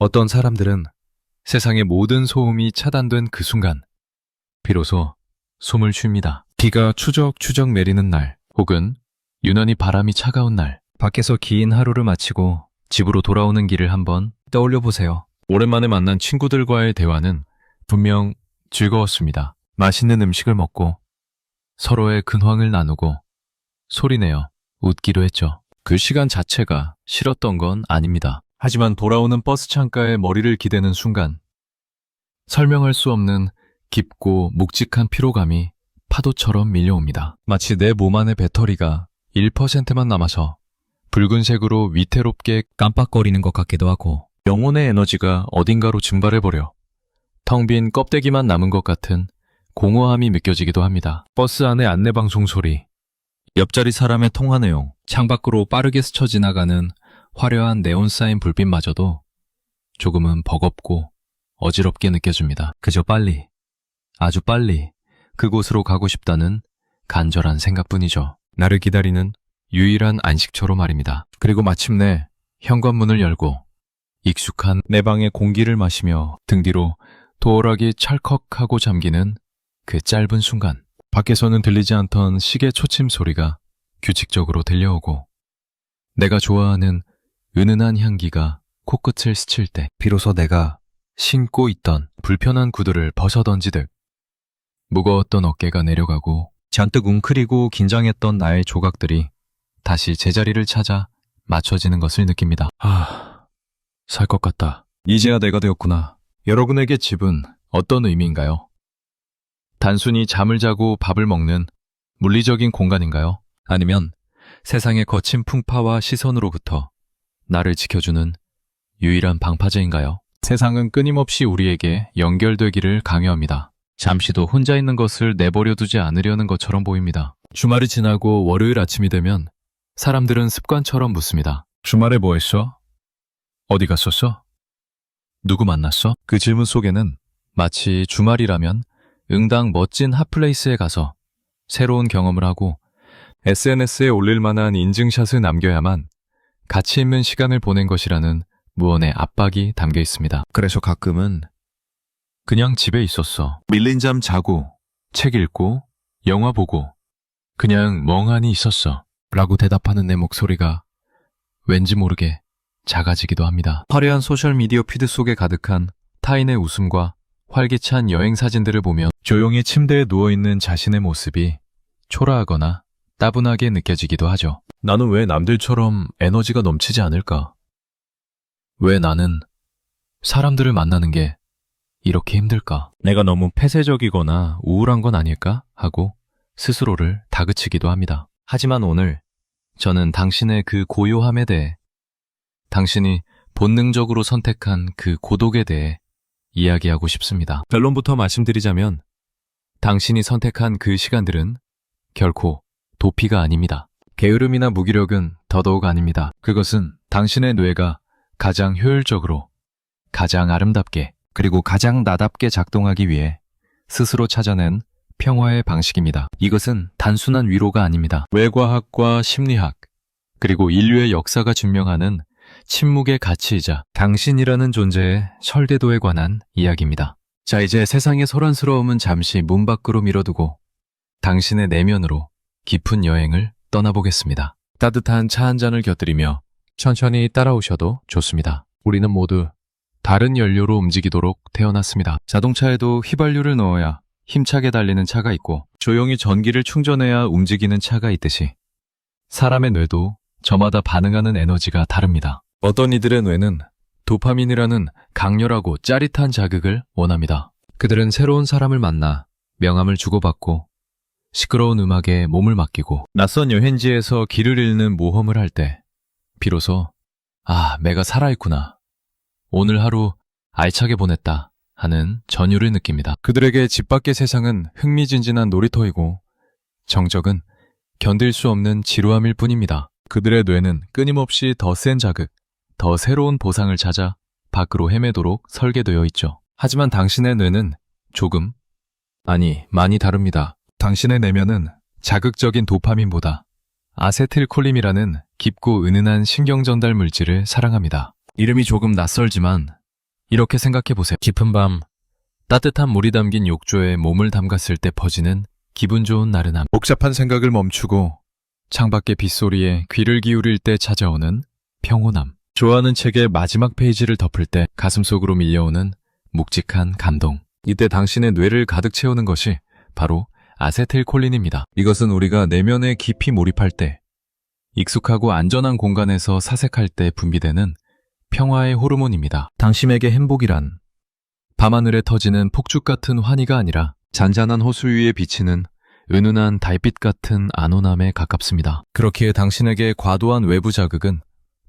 어떤 사람들은 세상의 모든 소음이 차단된 그 순간, 비로소 숨을 쉽니다. 비가 추적추적 내리는 날, 혹은 유난히 바람이 차가운 날, 밖에서 긴 하루를 마치고 집으로 돌아오는 길을 한번 떠올려 보세요. 오랜만에 만난 친구들과의 대화는 분명 즐거웠습니다. 맛있는 음식을 먹고 서로의 근황을 나누고 소리내어 웃기도 했죠. 그 시간 자체가 싫었던 건 아닙니다. 하지만 돌아오는 버스 창가에 머리를 기대는 순간 설명할 수 없는 깊고 묵직한 피로감이 파도처럼 밀려옵니다. 마치 내 몸 안의 배터리가 1%만 남아서 붉은색으로 위태롭게 깜빡거리는 것 같기도 하고, 영혼의 에너지가 어딘가로 증발해버려 텅 빈 껍데기만 남은 것 같은 공허함이 느껴지기도 합니다. 버스 안의 안내방송 소리, 옆자리 사람의 통화 내용, 창밖으로 빠르게 스쳐 지나가는 화려한 네온사인 불빛마저도 조금은 버겁고 어지럽게 느껴집니다. 그저 빨리, 아주 빨리 그곳으로 가고 싶다는 간절한 생각뿐이죠. 나를 기다리는 유일한 안식처로 말입니다. 그리고 마침내 현관문을 열고 익숙한 내 방의 공기를 마시며 등 뒤로 도어락이 찰컥하고 잠기는 그 짧은 순간, 밖에서는 들리지 않던 시계 초침 소리가 규칙적으로 들려오고 내가 좋아하는 은은한 향기가 코끝을 스칠 때 비로소 내가 신고 있던 불편한 구두를 벗어던지듯 무거웠던 어깨가 내려가고 잔뜩 웅크리고 긴장했던 나의 조각들이 다시 제자리를 찾아 맞춰지는 것을 느낍니다. 살 것 같다. 이제야 내가 되었구나. 여러분에게 집은 어떤 의미인가요? 단순히 잠을 자고 밥을 먹는 물리적인 공간인가요? 아니면 세상의 거친 풍파와 시선으로부터 나를 지켜주는 유일한 방파제인가요? 세상은 끊임없이 우리에게 연결되기를 강요합니다. 잠시도 혼자 있는 것을 내버려 두지 않으려는 것처럼 보입니다. 주말이 지나고 월요일 아침이 되면 사람들은 습관처럼 묻습니다. 주말에 뭐 했어? 어디 갔었어? 누구 만났어? 그 질문 속에는 마치 주말이라면 응당 멋진 핫플레이스에 가서 새로운 경험을 하고 SNS에 올릴 만한 인증샷을 남겨야만 가치 있는 시간을 보낸 것이라는 무언의 압박이 담겨 있습니다. 그래서 가끔은 그냥 집에 있었어. 밀린 잠 자고, 책 읽고, 영화 보고, 그냥 멍하니 있었어. 라고 대답하는 내 목소리가 왠지 모르게 작아지기도 합니다. 화려한 소셜미디어 피드 속에 가득한 타인의 웃음과 활기찬 여행 사진들을 보며 조용히 침대에 누워있는 자신의 모습이 초라하거나 따분하게 느껴지기도 하죠. 나는 왜 남들처럼 에너지가 넘치지 않을까? 왜 나는 사람들을 만나는 게 이렇게 힘들까? 내가 너무 폐쇄적이거나 우울한 건 아닐까? 하고 스스로를 다그치기도 합니다. 하지만 오늘 저는 당신의 그 고요함에 대해, 당신이 본능적으로 선택한 그 고독에 대해 이야기하고 싶습니다. 결론부터 말씀드리자면 당신이 선택한 그 시간들은 결코 도피가 아닙니다. 게으름이나 무기력은 더더욱 아닙니다. 그것은 당신의 뇌가 가장 효율적으로, 가장 아름답게, 그리고 가장 나답게 작동하기 위해 스스로 찾아낸 평화의 방식입니다. 이것은 단순한 위로가 아닙니다. 외과학과 심리학, 그리고 인류의 역사가 증명하는 침묵의 가치이자 당신이라는 존재의 설대도에 관한 이야기입니다. 자, 이제 세상의 소란스러움은 잠시 문 밖으로 밀어두고 당신의 내면으로 깊은 여행을 떠나보겠습니다. 따뜻한 차 한 잔을 곁들이며 천천히 따라오셔도 좋습니다. 우리는 모두 다른 연료로 움직이도록 태어났습니다. 자동차에도 휘발유를 넣어야 힘차게 달리는 차가 있고 조용히 전기를 충전해야 움직이는 차가 있듯이 사람의 뇌도 저마다 반응하는 에너지가 다릅니다. 어떤 이들의 뇌는 도파민이라는 강렬하고 짜릿한 자극을 원합니다. 그들은 새로운 사람을 만나 명함을 주고받고 시끄러운 음악에 몸을 맡기고 낯선 여행지에서 길을 잃는 모험을 할 때 비로소 내가 살아있구나, 오늘 하루 알차게 보냈다 하는 전율을 느낍니다. 그들에게 집 밖의 세상은 흥미진진한 놀이터이고 정적은 견딜 수 없는 지루함일 뿐입니다. 그들의 뇌는 끊임없이 더 센 자극, 더 새로운 보상을 찾아 밖으로 헤매도록 설계되어 있죠. 하지만 당신의 뇌는 조금, 많이 다릅니다. 당신의 내면은 자극적인 도파민보다 아세틸콜린이라는 깊고 은은한 신경전달 물질을 사랑합니다. 이름이 조금 낯설지만 이렇게 생각해 보세요. 깊은 밤, 따뜻한 물이 담긴 욕조에 몸을 담갔을 때 퍼지는 기분 좋은 나른함. 복잡한 생각을 멈추고 창밖의 빗소리에 귀를 기울일 때 찾아오는 평온함. 좋아하는 책의 마지막 페이지를 덮을 때 가슴속으로 밀려오는 묵직한 감동. 이때 당신의 뇌를 가득 채우는 것이 바로 아세틸콜린입니다. 이것은 우리가 내면에 깊이 몰입할 때, 익숙하고 안전한 공간에서 사색할 때 분비되는 평화의 호르몬입니다. 당신에게 행복이란 밤하늘에 터지는 폭죽 같은 환희가 아니라 잔잔한 호수 위에 비치는 은은한 달빛 같은 안온함에 가깝습니다. 그렇기에 당신에게 과도한 외부 자극은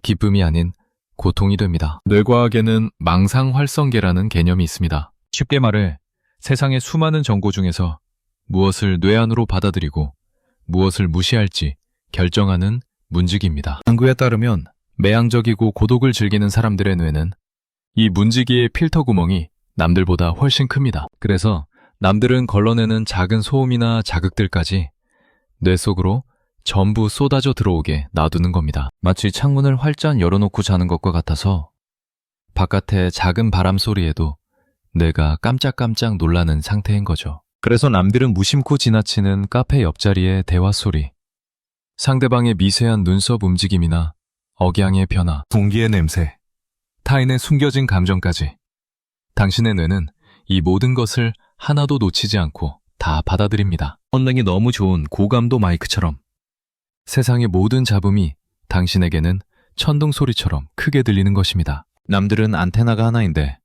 기쁨이 아닌 고통이 됩니다. 뇌과학에는 망상활성계라는 개념이 있습니다. 쉽게 말해 세상의 수많은 정보 중에서 무엇을 뇌 안으로 받아들이고 무엇을 무시할지 결정하는 문지기입니다. 연구에 따르면 매양적이고 고독을 즐기는 사람들의 뇌는 이 문지기의 필터 구멍이 남들보다 훨씬 큽니다. 그래서 남들은 걸러내는 작은 소음이나 자극들까지 뇌 속으로 전부 쏟아져 들어오게 놔두는 겁니다. 마치 창문을 활짝 열어놓고 자는 것과 같아서 바깥의 작은 바람 소리에도 뇌가 깜짝깜짝 놀라는 상태인 거죠. 그래서 남들은 무심코 지나치는 카페 옆자리의 대화 소리, 상대방의 미세한 눈썹 움직임이나 억양의 변화, 공기의 냄새, 타인의 숨겨진 감정까지 당신의 뇌는 이 모든 것을 하나도 놓치지 않고 다 받아들입니다. 언능이 너무 좋은 고감도 마이크처럼 세상의 모든 잡음이 당신에게는 천둥 소리처럼 크게 들리는 것입니다. 남들은 안테나가 하나인데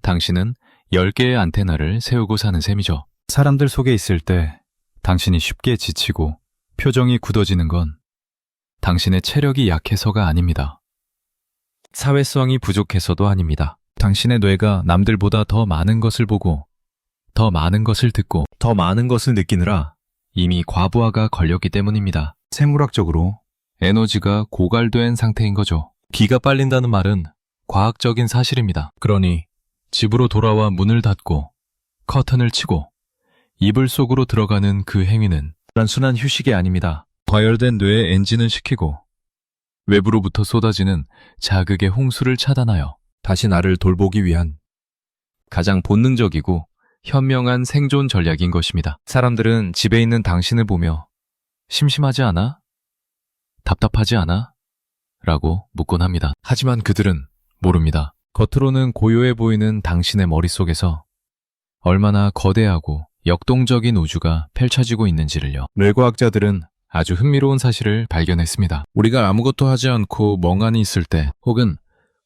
당신은 10개의 안테나를 세우고 사는 셈이죠. 사람들 속에 있을 때 당신이 쉽게 지치고 표정이 굳어지는 건 당신의 체력이 약해서가 아닙니다. 사회성이 부족해서도 아닙니다. 당신의 뇌가 남들보다 더 많은 것을 보고 더 많은 것을 듣고 더 많은 것을 느끼느라 이미 과부하가 걸렸기 때문입니다. 생물학적으로 에너지가 고갈된 상태인 거죠. 기가 빨린다는 말은 과학적인 사실입니다. 그러니 집으로 돌아와 문을 닫고 커튼을 치고 이불 속으로 들어가는 그 행위는 단순한 휴식이 아닙니다. 과열된 뇌의 엔진을 시키고 외부로부터 쏟아지는 자극의 홍수를 차단하여 다시 나를 돌보기 위한 가장 본능적이고 현명한 생존 전략인 것입니다. 사람들은 집에 있는 당신을 보며 심심하지 않아? 답답하지 않아? 라고 묻곤 합니다. 하지만 그들은 모릅니다. 겉으로는 고요해 보이는 당신의 머릿속에서 얼마나 거대하고 역동적인 우주가 펼쳐지고 있는지를요. 뇌과학자들은 아주 흥미로운 사실을 발견했습니다. 우리가 아무것도 하지 않고 멍하니 있을 때 혹은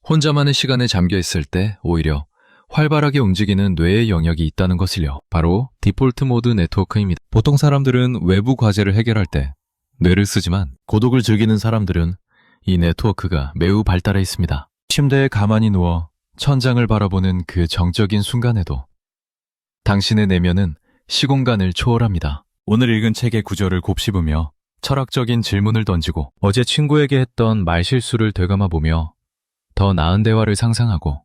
혼자만의 시간에 잠겨 있을 때 오히려 활발하게 움직이는 뇌의 영역이 있다는 것을요. 바로 디폴트 모드 네트워크입니다. 보통 사람들은 외부 과제를 해결할 때 뇌를 쓰지만 고독을 즐기는 사람들은 이 네트워크가 매우 발달해 있습니다. 침대에 가만히 누워 천장을 바라보는 그 정적인 순간에도 당신의 내면은 시공간을 초월합니다. 오늘 읽은 책의 구절을 곱씹으며 철학적인 질문을 던지고 어제 친구에게 했던 말실수를 되감아보며 더 나은 대화를 상상하고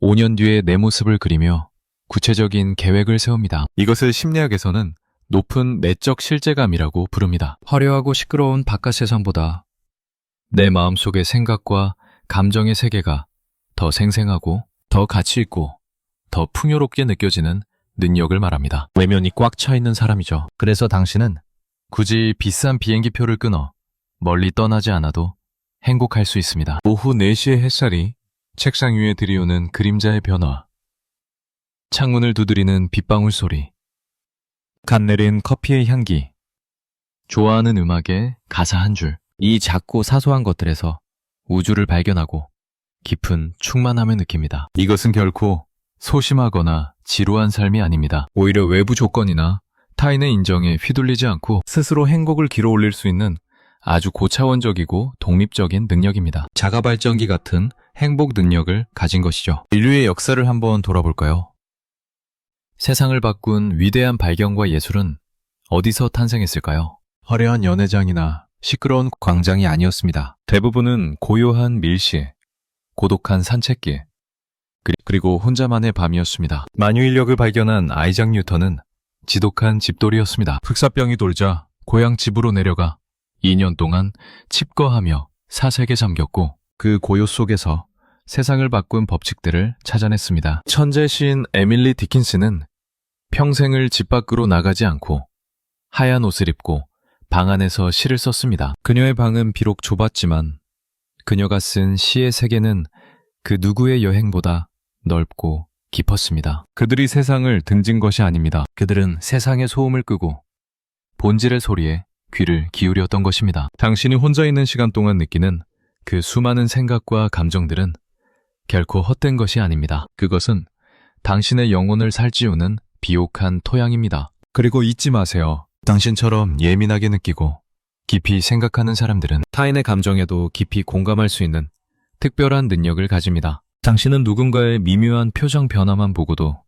5년 뒤에 내 모습을 그리며 구체적인 계획을 세웁니다. 이것을 심리학에서는 높은 내적 실제감이라고 부릅니다. 화려하고 시끄러운 바깥 세상보다 내 마음속의 생각과 감정의 세계가 더 생생하고 더 가치 있고 더 풍요롭게 느껴지는 능력을 말합니다. 외면이 꽉 차 있는 사람이죠. 그래서 당신은 굳이 비싼 비행기표를 끊어 멀리 떠나지 않아도 행복할 수 있습니다. 오후 4시의 햇살이 책상 위에 들이오는 그림자의 변화, 창문을 두드리는 빗방울 소리, 갓 내린 커피의 향기, 좋아하는 음악의 가사 한 줄, 이 작고 사소한 것들에서 우주를 발견하고 깊은 충만함을 느낍니다. 이것은 결코 소심하거나 지루한 삶이 아닙니다. 오히려 외부 조건이나 타인의 인정에 휘둘리지 않고 스스로 행복을 길어올릴 수 있는 아주 고차원적이고 독립적인 능력입니다. 자가발전기 같은 행복 능력을 가진 것이죠. 인류의 역사를 한번 돌아볼까요? 세상을 바꾼 위대한 발견과 예술은 어디서 탄생했을까요? 화려한 연회장이나 시끄러운 광장이 아니었습니다. 대부분은 고요한 밀실, 고독한 산책길, 그리고 혼자만의 밤이었습니다. 만유인력을 발견한 아이작 뉴턴은 지독한 집돌이였습니다. 흑사병이 돌자 고향 집으로 내려가 2년 동안 칩거하며 사색에 잠겼고 그 고요 속에서 세상을 바꾼 법칙들을 찾아냈습니다. 천재 시인 에밀리 디킨스는 평생을 집 밖으로 나가지 않고 하얀 옷을 입고 방 안에서 시를 썼습니다. 그녀의 방은 비록 좁았지만 그녀가 쓴 시의 세계는 그 누구의 여행보다 넓고 깊었습니다. 그들이 세상을 등진 것이 아닙니다. 그들은 세상의 소음을 끄고 본질의 소리에 귀를 기울였던 것입니다. 당신이 혼자 있는 시간 동안 느끼는 그 수많은 생각과 감정들은 결코 헛된 것이 아닙니다. 그것은 당신의 영혼을 살찌우는 비옥한 토양입니다. 그리고 잊지 마세요. 당신처럼 예민하게 느끼고 깊이 생각하는 사람들은 타인의 감정에도 깊이 공감할 수 있는 특별한 능력을 가집니다. 당신은 누군가의 미묘한 표정 변화만 보고도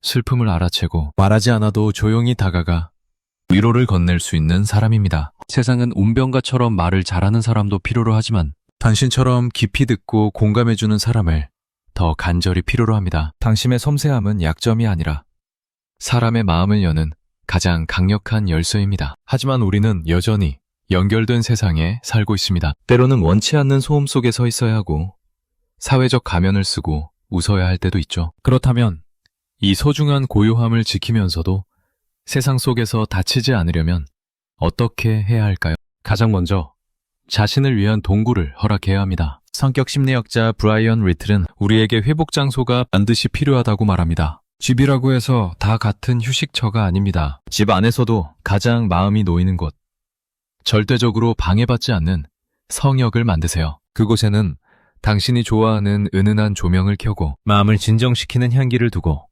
슬픔을 알아채고 말하지 않아도 조용히 다가가 위로를 건넬 수 있는 사람입니다. 세상은 운병가처럼 말을 잘하는 사람도 필요로 하지만 당신처럼 깊이 듣고 공감해주는 사람을 더 간절히 필요로 합니다. 당신의 섬세함은 약점이 아니라 사람의 마음을 여는 가장 강력한 열쇠입니다. 하지만 우리는 여전히 연결된 세상에 살고 있습니다. 때로는 원치 않는 소음 속에 서 있어야 하고 사회적 가면을 쓰고 웃어야 할 때도 있죠. 그렇다면 이 소중한 고요함을 지키면서도 세상 속에서 다치지 않으려면 어떻게 해야 할까요? 가장 먼저 자신을 위한 동굴을 허락해야 합니다. 성격 심리학자 브라이언 리틀은 우리에게 회복 장소가 반드시 필요하다고 말합니다. 집이라고 해서 다 같은 휴식처가 아닙니다. 집 안에서도 가장 마음이 놓이는 곳, 절대적으로 방해받지 않는 성역을 만드세요. 그곳에는 당신이 좋아하는 은은한 조명을 켜고 마음을 진정시키는 향기를 두고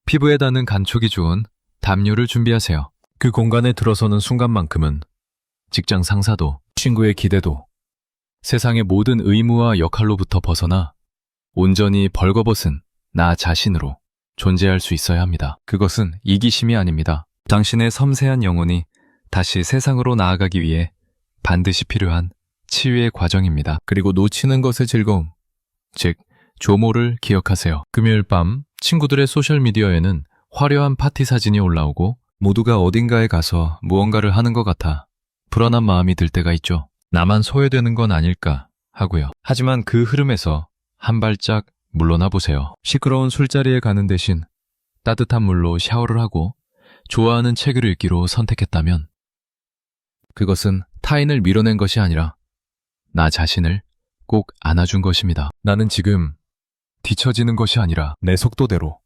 피부에 닿는 간촉이 좋은 담요를 준비하세요. 그 공간에 들어서는 순간만큼은 직장 상사도 친구의 기대도 세상의 모든 의무와 역할로부터 벗어나 온전히 벌거벗은 나 자신으로 존재할 수 있어야 합니다. 그것은 이기심이 아닙니다. 당신의 섬세한 영혼이 다시 세상으로 나아가기 위해 반드시 필요한 치유의 과정입니다. 그리고 놓치는 것의 즐거움, 즉 조모를 기억하세요. 금요일 밤 친구들의 소셜미디어에는 화려한 파티 사진이 올라오고 모두가 어딘가에 가서 무언가를 하는 것 같아 불안한 마음이 들 때가 있죠. 나만 소외되는 건 아닐까 하고요. 하지만 그 흐름에서 한 발짝 물러나 보세요. 시끄러운 술자리에 가는 대신 따뜻한 물로 샤워를 하고 좋아하는 책을 읽기로 선택했다면 그것은 타인을 밀어낸 것이 아니라 나 자신을 꼭 안아준 것입니다. 나는 지금 뒤처지는 것이 아니라 내 속도대로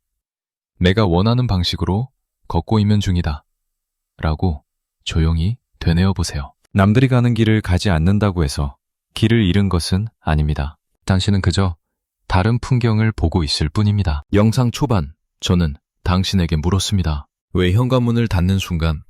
내가 원하는 방식으로 걷고 있는 중이다 라고 조용히 되뇌어 보세요. 남들이 가는 길을 가지 않는다고 해서 길을 잃은 것은 아닙니다. 당신은 그저 다른 풍경을 보고 있을 뿐입니다. 영상 초반 저는 당신에게 물었습니다. 왜 현관문을 닫는 순간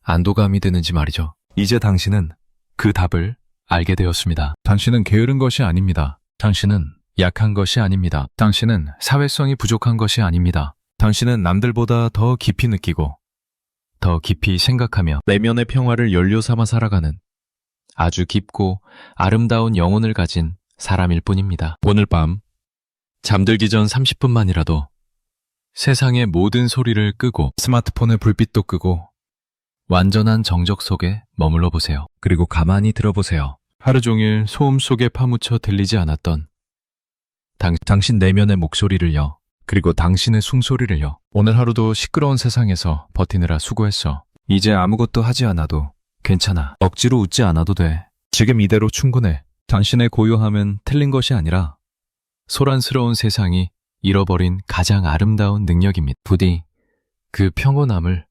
안도감이 드는지 말이죠. 이제 당신은 그 답을 알게 되었습니다. 당신은 게으른 것이 아닙니다. 당신은 약한 것이 아닙니다. 당신은 사회성이 부족한 것이 아닙니다. 당신은 남들보다 더 깊이 느끼고 더 깊이 생각하며 내면의 평화를 연료 삼아 살아가는 아주 깊고 아름다운 영혼을 가진 사람일 뿐입니다. 오늘 밤 잠들기 전 30분만이라도 세상의 모든 소리를 끄고 스마트폰의 불빛도 끄고 완전한 정적 속에 머물러 보세요. 그리고 가만히 들어보세요. 하루 종일 소음 속에 파묻혀 들리지 않았던 당신 내면의 목소리를요. 그리고 당신의 숨소리를요. 오늘 하루도 시끄러운 세상에서 버티느라 수고했어. 이제 아무것도 하지 않아도 괜찮아. 억지로 웃지 않아도 돼. 지금 이대로 충분해. 당신의 고요함은 틀린 것이 아니라 소란스러운 세상이 잃어버린 가장 아름다운 능력입니다. 부디 그 평온함을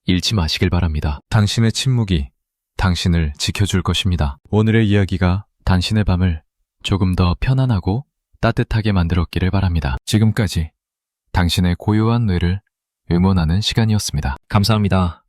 잃지 마시길 바랍니다. 당신의 침묵이 당신을 지켜줄 것입니다. 오늘의 이야기가 당신의 밤을 조금 더 편안하고 따뜻하게 만들었기를 바랍니다. 지금까지 당신의 고요한 뇌를 응원하는 시간이었습니다. 감사합니다.